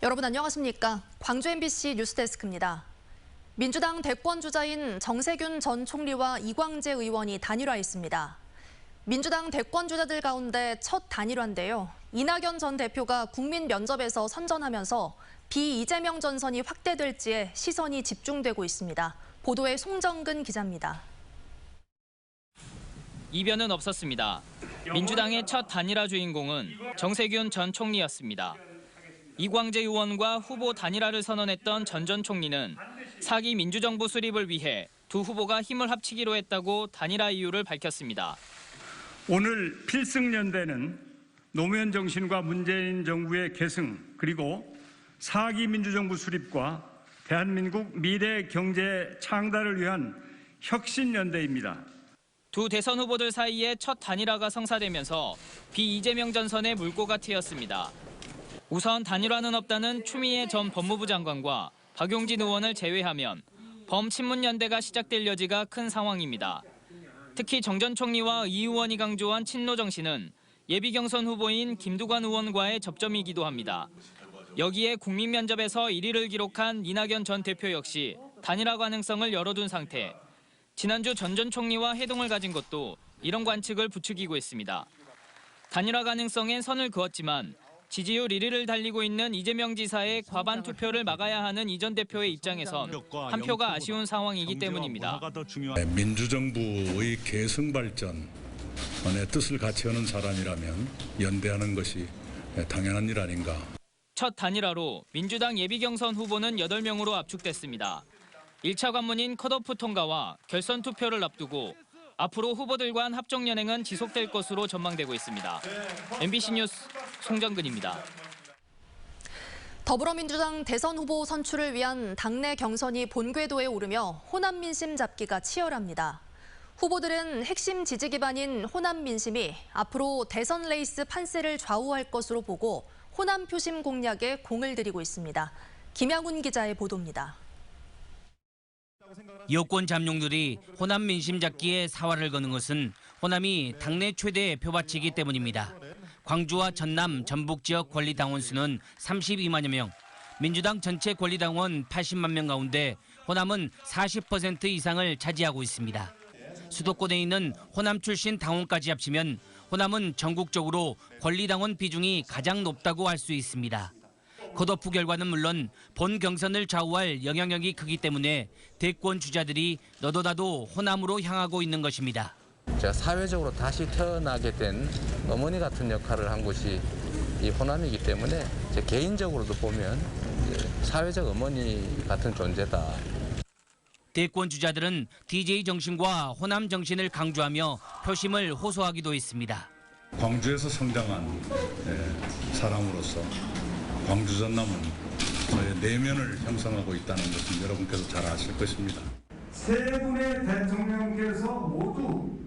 여러분 안녕하십니까? 광주 MBC 뉴스데스크입니다. 민주당 대권 주자인 정세균 전 총리와 이광재 의원이 단일화했습니다. 민주당 대권 주자들 가운데 첫 단일화인데요. 이낙연 전 대표가 국민 면접에서 선전하면서 비이재명 전선이 확대될지에 시선이 집중되고 있습니다. 보도에 송정근 기자입니다. 이변은 없었습니다. 민주당의 첫 단일화 주인공은 정세균 전 총리였습니다. 이광재 의원과 후보 단일화를 선언했던 전 총리는 4기 민주정부 수립을 위해 두 후보가 힘을 합치기로 했다고 단일화 이유를 밝혔습니다. 오늘 필승연대는 노무현 정신과 문재인 정부의 계승 그리고 4기 민주정부 수립과 대한민국 미래 경제 창달을 위한 혁신연대입니다. 두 대선 후보들 사이에 첫 단일화가 성사되면서 비이재명 전선의 물꼬가 트였습니다. 우선 단일화는 없다는 추미애 전 법무부 장관과 박용진 의원을 제외하면 범친문연대가 시작될 여지가 큰 상황입니다. 특히 정 전 총리와 이 의원이 강조한 친노 정신은 예비 경선 후보인 김두관 의원과의 접점이기도 합니다. 여기에 국민 면접에서 1위를 기록한 이낙연 전 대표 역시 단일화 가능성을 열어둔 상태. 지난주 전 총리와 회동을 가진 것도 이런 관측을 부추기고 있습니다. 단일화 가능성엔 선을 그었지만 지지율 1위를 달리고 있는 이재명 지사의 과반 투표를 막아야 하는 이 전 대표의 입장에선 한 표가 아쉬운 상황이기 때문입니다. 민주정부의 계승 발전의 뜻을 같이 하는 사람이라면 연대하는 것이 당연한 일 아닌가. 첫 단일화로 민주당 예비 경선 후보는 8명으로 압축됐습니다. 1차 관문인 컷오프 통과와 결선 투표를 앞두고 앞으로 후보들 간 합종 연행은 지속될 것으로 전망되고 있습니다. MBC 뉴스 송정근입니다. 더불어민주당 대선 후보 선출을 위한 당내 경선이 본궤도에 오르며 호남 민심 잡기가 치열합니다. 후보들은 핵심 지지 기반인 호남 민심이 앞으로 대선 레이스 판세를 좌우할 것으로 보고 호남 표심 공략에 공을 들이고 있습니다. 김양훈 기자의 보도입니다. 여권 잠룡들이 호남 민심 잡기에 사활을 거는 것은 호남이 당내 최대 표밭이기 때문입니다. 광주와 전남, 전북 지역 권리당원 수는 32만여 명, 민주당 전체 권리당원 80만 명 가운데 호남은 40% 이상을 차지하고 있습니다. 수도권에 있는 호남 출신 당원까지 합치면 호남은 전국적으로 권리당원 비중이 가장 높다고 할 수 있습니다. 컷오프 결과는 물론 본 경선을 좌우할 영향력이 크기 때문에 대권 주자들이 너도 나도 호남으로 향하고 있는 것입니다. 제가 사회적으로 다시 태어나게 된 어머니 같은 역할을 한 곳이 이 호남이기 때문에 제 개인적으로도 보면 사회적 어머니 같은 존재다. 대권 주자들은 DJ 정신과 호남 정신을 강조하며 표심을 호소하기도 했습니다. 광주에서 성장한 사람으로서 광주 전남은 저의 내면을 형성하고 있다는 것은 여러분께서 잘 아실 것입니다. 세 분의 대통령께서 모두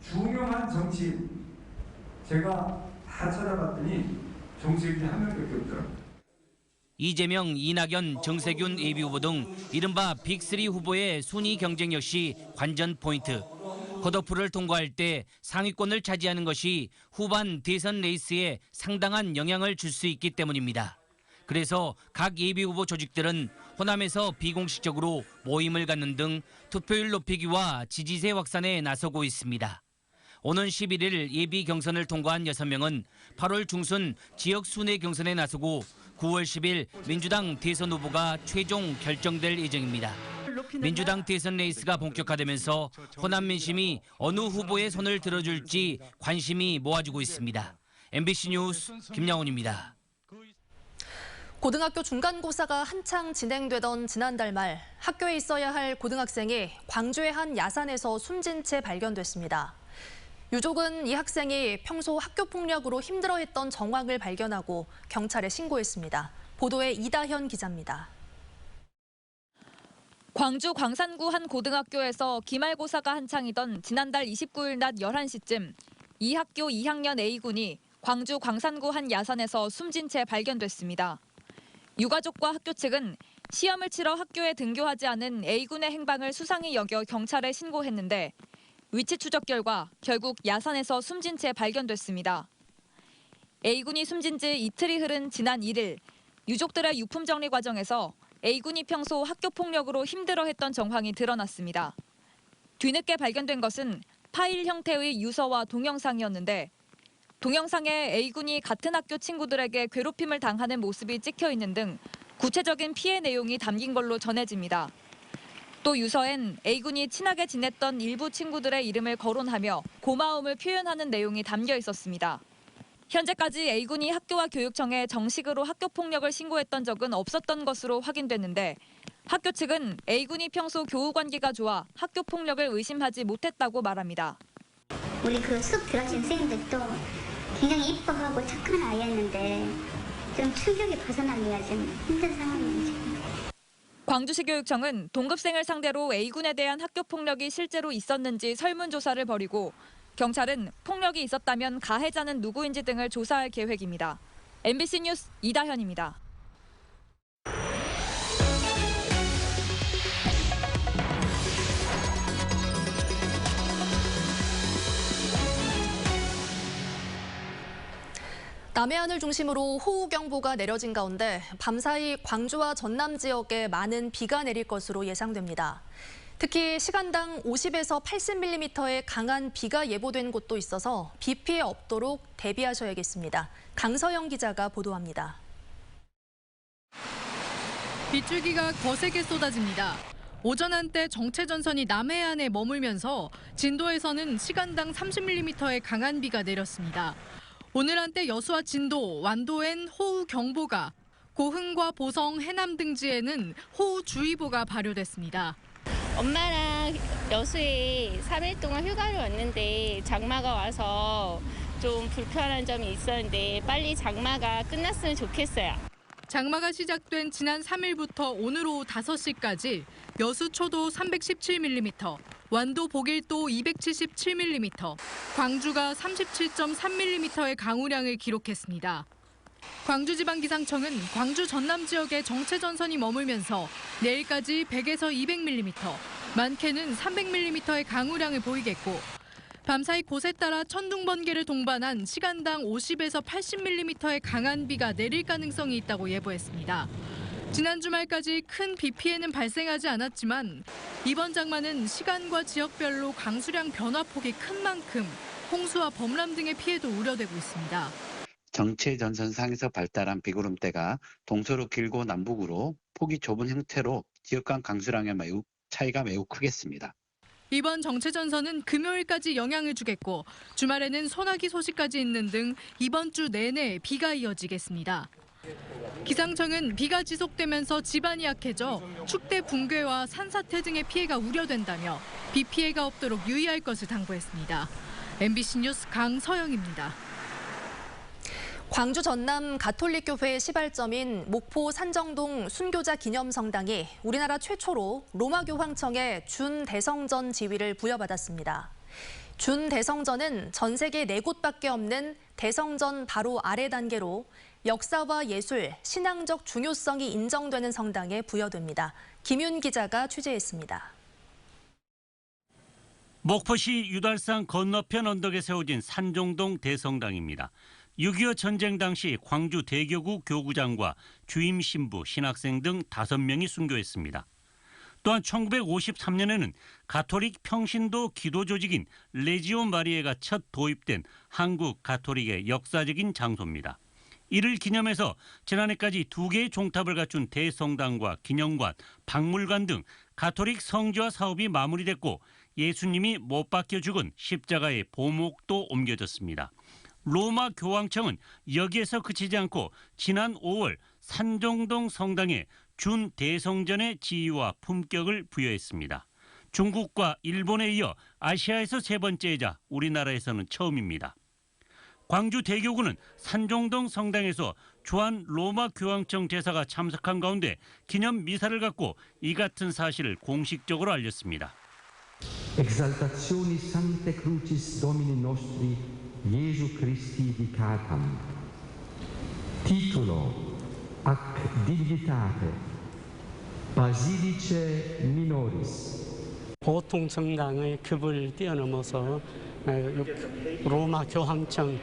중요한 정치인, 제가 다 찾아봤더니 정치인이 한 명밖에 없더라고요. 이재명, 이낙연, 정세균 예비후보 등 이른바 빅3 후보의 순위 경쟁 역시 관전 포인트. 컷오프를 통과할 때 상위권을 차지하는 것이 후반 대선 레이스에 상당한 영향을 줄 수 있기 때문입니다. 그래서 각 예비후보 조직들은 호남에서 비공식적으로 모임을 갖는 등 투표율 높이기와 지지세 확산에 나서고 있습니다. 오는 11일 예비 경선을 통과한 6명은 8월 중순 지역 순회 경선에 나서고 9월 10일 민주당 대선 후보가 최종 결정될 예정입니다. 민주당 대선 레이스가 본격화되면서 호남 민심이 어느 후보의 손을 들어줄지 관심이 모아지고 있습니다. MBC 뉴스 김양훈입니다. 고등학교 중간고사가 한창 진행되던 지난달 말 학교에 있어야 할 고등학생이 광주의 한 야산에서 숨진 채 발견됐습니다. 유족은 이 학생이 평소 학교 폭력으로 힘들어했던 정황을 발견하고 경찰에 신고했습니다. 보도에 이다현 기자입니다. 광주 광산구 한 고등학교에서 기말고사가 한창이던 지난달 29일 낮 11시쯤 이 학교 2학년 A군이 광주 광산구 한 야산에서 숨진 채 발견됐습니다. 유가족과 학교 측은 시험을 치러 학교에 등교하지 않은 A군의 행방을 수상히 여겨 경찰에 신고했는데 위치 추적 결과 결국 야산에서 숨진 채 발견됐습니다. A군이 숨진 지 이틀이 흐른 지난 1일 유족들의 유품 정리 과정에서 A군이 평소 학교 폭력으로 힘들어했던 정황이 드러났습니다. 뒤늦게 발견된 것은 파일 형태의 유서와 동영상이었는데 동영상에 A군이 같은 학교 친구들에게 괴롭힘을 당하는 모습이 찍혀 있는 등 구체적인 피해 내용이 담긴 걸로 전해집니다. 또 유서엔 A군이 친하게 지냈던 일부 친구들의 이름을 거론하며 고마움을 표현하는 내용이 담겨 있었습니다. 현재까지 A군이 학교와 교육청에 정식으로 학교 폭력을 신고했던 적은 없었던 것으로 확인됐는데 학교 측은 A군이 평소 교우 관계가 좋아 학교 폭력을 의심하지 못했다고 말합니다. 우리 그 수업 들어가신 선생님들도 굉장히 이뻐하고 착한 아이였는데 좀 충격이 벗어나기가 좀 힘든 상황입니다. 광주시 교육청은 동급생을 상대로 A군에 대한 학교 폭력이 실제로 있었는지 설문조사를 벌이고 경찰은 폭력이 있었다면 가해자는 누구인지 등을 조사할 계획입니다. MBC 뉴스 이다현입니다. 남해안을 중심으로 호우경보가 내려진 가운데 밤사이 광주와 전남 지역에 많은 비가 내릴 것으로 예상됩니다. 특히 시간당 50에서 80mm의 강한 비가 예보된 곳도 있어서 비 피해 없도록 대비하셔야겠습니다. 강서영 기자가 보도합니다. 빗줄기가 거세게 쏟아집니다. 오전 한때 정체전선이 남해안에 머물면서 진도에서는 시간당 30mm의 강한 비가 내렸습니다. 오늘 한때 여수와 진도, 완도엔 호우경보가, 고흥과 보성, 해남 등지에는 호우주의보가 발효됐습니다. 엄마랑 여수에 3일 동안 휴가를 왔는데 장마가 와서 좀 불편한 점이 있었는데 빨리 장마가 끝났으면 좋겠어요. 장마가 시작된 지난 3일부터 오늘 오후 5시까지 여수 초도 317mm, 완도 보길도 277mm, 광주가 37.3mm의 강우량을 기록했습니다. 광주지방기상청은 광주 전남 지역에 정체전선이 머물면서 내일까지 100에서 200mm, 많게는 300mm의 강우량을 보이겠고 밤사이 곳에 따라 천둥번개를 동반한 시간당 50에서 80mm의 강한 비가 내릴 가능성이 있다고 예보했습니다. 지난 주말까지 큰 비 피해는 발생하지 않았지만 이번 장마는 시간과 지역별로 강수량 변화폭이 큰 만큼 홍수와 범람 등의 피해도 우려되고 있습니다. 정체전선상에서 발달한 비구름대가 동서로 길고 남북으로 폭이 좁은 형태로 지역 간 강수량의 차이가 매우 크겠습니다. 이번 정체전선은 금요일까지 영향을 주겠고 주말에는 소나기 소식까지 있는 등 이번 주 내내 비가 이어지겠습니다. 기상청은 비가 지속되면서 지반이 약해져 축대 붕괴와 산사태 등의 피해가 우려된다며 비 피해가 없도록 유의할 것을 당부했습니다. MBC 뉴스 강서영입니다. 광주 전남 가톨릭교회의 시발점인 목포 산정동 순교자 기념성당이 우리나라 최초로 로마교황청의 준대성전 지위를 부여받았습니다. 준대성전은 전 세계 4곳밖에 없는 대성전 바로 아래 단계로 역사와 예술, 신앙적 중요성이 인정되는 성당에 부여됩니다. 김윤 기자가 취재했습니다. 목포시 유달산 건너편 언덕에 세워진 산정동 대성당입니다. 6.25 전쟁 당시 광주 대교구 교구장과 주임 신부, 신학생 등 5명이 순교했습니다. 또한 1953년에는 가톨릭 평신도 기도 조직인 레지오 마리에가 첫 도입된 한국 가톨릭의 역사적인 장소입니다. 이를 기념해서 지난해까지 2개의 종탑을 갖춘 대성당과 기념관, 박물관 등 가톨릭 성지화 사업이 마무리됐고 예수님이 못 박혀 죽은 십자가의 보목도 옮겨졌습니다. 로마 교황청은 여기에서 그치지 않고 지난 5월 산정동 성당에 준대성전의 지위와 품격을 부여했습니다. 중국과 일본에 이어 아시아에서 3번째이자 우리나라에서는 처음입니다. 광주 대교구는 산정동 성당에서 주한 로마 교황청 제사가 참석한 가운데 기념 미사를 갖고 이 같은 사실을 공식적으로 알렸습니다. Exaltationi Sancte Crucis Domini Nostri Jesu Christi Dicatam. Titolo ac dignitate Basilicae Minoris. 보통 성당의 급을 뛰어넘어서 로마 교황청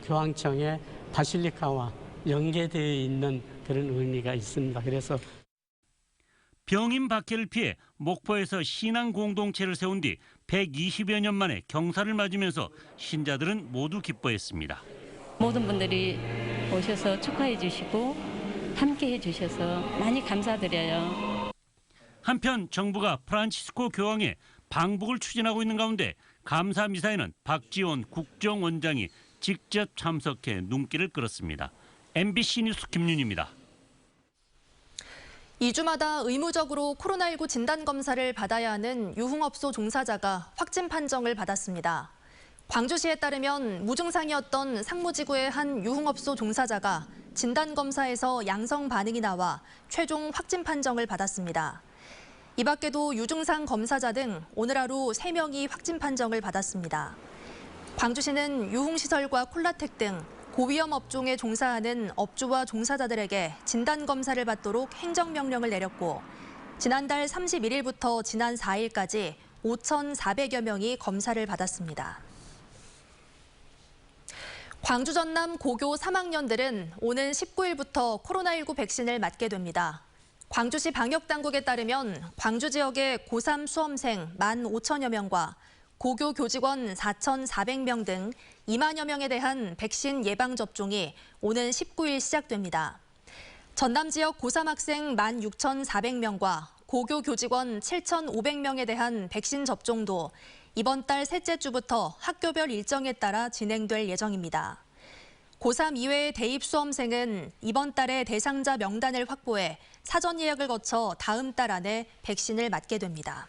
교황청의 바실리카와 연계되어 있는 그런 의미가 있습니다. 그래서 병임 박해를 피해 목포에서 신앙 공동체를 세운 뒤 120여 년 만에 경사를 맞으면서 신자들은 모두 기뻐했습니다. 모든 분들이 오셔서 축하해 주시고 함께해 주셔서 많이 감사드려요. 한편 정부가 프란치스코 교황의 방북을 추진하고 있는 가운데 감사 미사에는 박지원 국정원장이 직접 참석해 눈길을 끌었습니다. MBC 뉴스 김윤희입니다. 2주마다 의무적으로 코로나19 진단검사를 받아야 하는 유흥업소 종사자가 확진 판정을 받았습니다. 광주시에 따르면 무증상이었던 상무지구의 한 유흥업소 종사자가 진단검사에서 양성 반응이 나와 최종 확진 판정을 받았습니다. 이 밖에도 유증상 검사자 등 오늘 하루 3명이 확진 판정을 받았습니다. 광주시는 유흥시설과 콜라텍 등 고위험 업종에 종사하는 업주와 종사자들에게 진단검사를 받도록 행정명령을 내렸고 지난달 31일부터 지난 4일까지 5,400여 명이 검사를 받았습니다. 광주 전남 고교 3학년들은 오는 19일부터 코로나19 백신을 맞게 됩니다. 광주시 방역당국에 따르면 광주 지역의 고3 수험생 15,000여 명과 고교 교직원 4,400명 등 2만여 명에 대한 백신 예방접종이 오는 19일 시작됩니다. 전남 지역 고3 학생 16,400명과 고교 교직원 7,500명에 대한 백신 접종도 이번 달 셋째 주부터 학교별 일정에 따라 진행될 예정입니다. 고3 이외의 대입 수험생은 이번 달에 대상자 명단을 확보해 사전 예약을 거쳐 다음 달 안에 백신을 맞게 됩니다.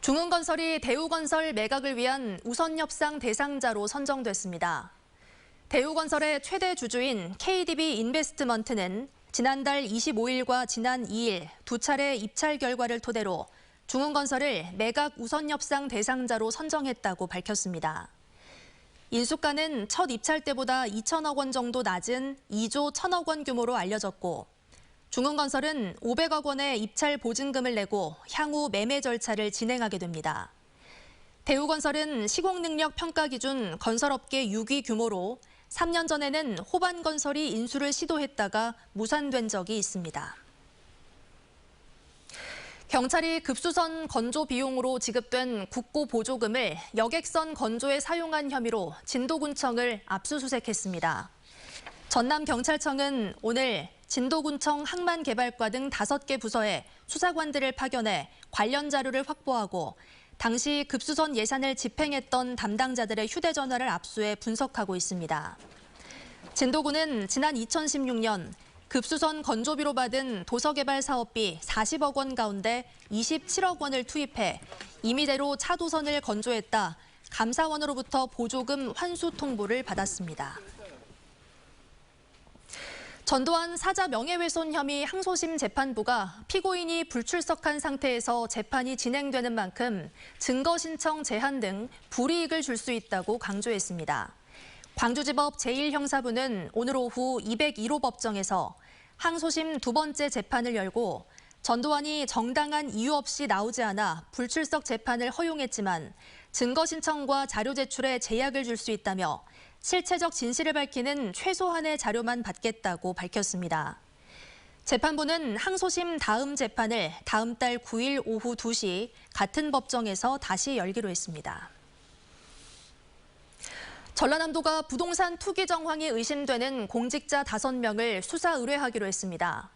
중흥건설이 대우건설 매각을 위한 우선협상 대상자로 선정됐습니다. 대우건설의 최대 주주인 KDB 인베스트먼트는 지난달 25일과 지난 2일 두 차례 입찰 결과를 토대로 중흥건설을 매각 우선협상 대상자로 선정했다고 밝혔습니다. 인수가는 첫 입찰 때보다 2천억 원 정도 낮은 2조 1천억 원 규모로 알려졌고 중흥건설은 500억 원의 입찰 보증금을 내고 향후 매매 절차를 진행하게 됩니다. 대우건설은 시공능력 평가 기준 건설업계 6위 규모로 3년 전에는 호반건설이 인수를 시도했다가 무산된 적이 있습니다. 경찰이 급수선 건조 비용으로 지급된 국고 보조금을 여객선 건조에 사용한 혐의로 진도군청을 압수수색했습니다. 전남경찰청은 오늘 진도군청 항만개발과 등 5개 부서에 수사관들을 파견해 관련 자료를 확보하고 당시 급수선 예산을 집행했던 담당자들의 휴대전화를 압수해 분석하고 있습니다. 진도군은 지난 2016년 급수선 건조비로 받은 도서개발 사업비 40억 원 가운데 27억 원을 투입해 임의대로 차도선을 건조했다 감사원으로부터 보조금 환수 통보를 받았습니다. 전두환 사자 명예훼손 혐의 항소심 재판부가 피고인이 불출석한 상태에서 재판이 진행되는 만큼 증거 신청 제한 등 불이익을 줄 수 있다고 강조했습니다. 광주지법 제1형사부는 오늘 오후 201호 법정에서 항소심 두 번째 재판을 열고 전두환이 정당한 이유 없이 나오지 않아 불출석 재판을 허용했지만 증거 신청과 자료 제출에 제약을 줄 수 있다며 실체적 진실을 밝히는 최소한의 자료만 받겠다고 밝혔습니다. 재판부는 항소심 다음 재판을 다음 달 9일 오후 2시 같은 법정에서 다시 열기로 했습니다. 전라남도가 부동산 투기 정황이 의심되는 공직자 5명을 수사 의뢰하기로 했습니다.